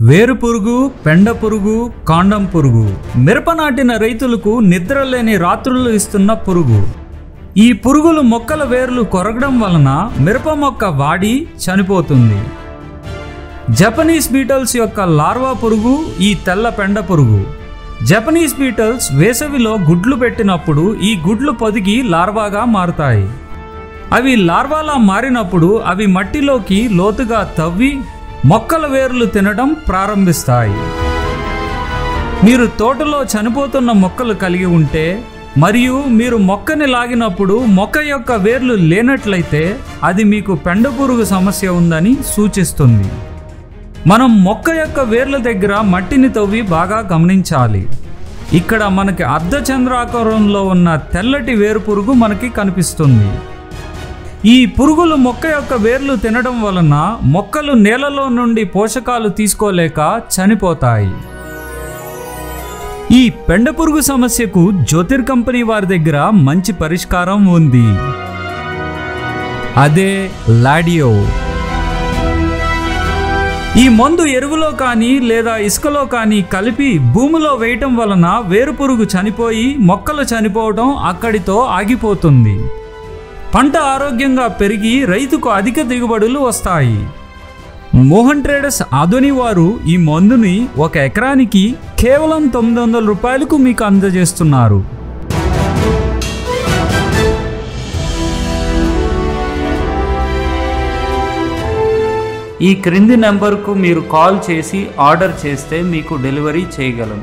వేరు పురుగు, పెండ పురుగు, కాండం పురుగు మిరప నాటిన రైతులకు నిద్రలేని రాత్రులు ఇస్తున్న పురుగు. ఈ పురుగులు మొక్కల వేర్లు కొరగడం వలన మిరప మొక్క వాడి చనిపోతుంది. జపనీస్ బీటల్స్ యొక్క లార్వా పురుగు ఈ తెల్ల పెండ పురుగు. జపనీస్ బీటల్స్ వేసవిలో గుడ్లు పెట్టినప్పుడు ఈ గుడ్లు పొదిగి లార్వాగా మారుతాయి. అవి లార్వాలా మారినప్పుడు అవి మట్టిలోకి లోతుగా తవ్వి మొక్కల వేర్లు తినడం ప్రారంభిస్తాయి. మీరు తోటలో చనిపోతున్న మొక్కలు కలిగి ఉంటే మరియు మీరు మొక్కని లాగినప్పుడు మొక్క యొక్క వేర్లు లేనట్లయితే అది మీకు పెండ పురుగు సమస్య ఉందని సూచిస్తుంది. మనం మొక్క యొక్క వేర్ల దగ్గర మట్టిని తవ్వి బాగా గమనించాలి. ఇక్కడ మనకి అర్ధచంద్రాకారంలో ఉన్న తెల్లటి వేరు పురుగు మనకి కనిపిస్తుంది. ఈ పురుగులు మొక్క యొక్క వేర్లు తినడం వలన మొక్కలు నేలలో నుండి పోషకాలు తీసుకోలేక చనిపోతాయి. ఈ పెండ పురుగు సమస్యకు జ్యోతిర్ కంపెనీ వారి దగ్గర మంచి పరిష్కారం ఉంది. అదే లాడియో. ఈ మందు ఎరువులో కానీ లేదా ఇసుకలో కానీ కలిపి భూమిలో వేయటం వలన వేరు పురుగు చనిపోయి మొక్కలు చనిపోవడం అక్కడితో ఆగిపోతుంది. పంట ఆరోగ్యంగా పెరిగి రైతుకు అధిక దిగుబడులు వస్తాయి. మోహన్ ట్రేడర్స్ ఆధోని వారు ఈ మందుని 1 ఎకరానికి కేవలం 900 రూపాయలకు మీకు అందజేస్తున్నారు. ఈ క్రింది నెంబర్కు మీరు కాల్ చేసి ఆర్డర్ చేస్తే మీకు డెలివరీ చేయగలం.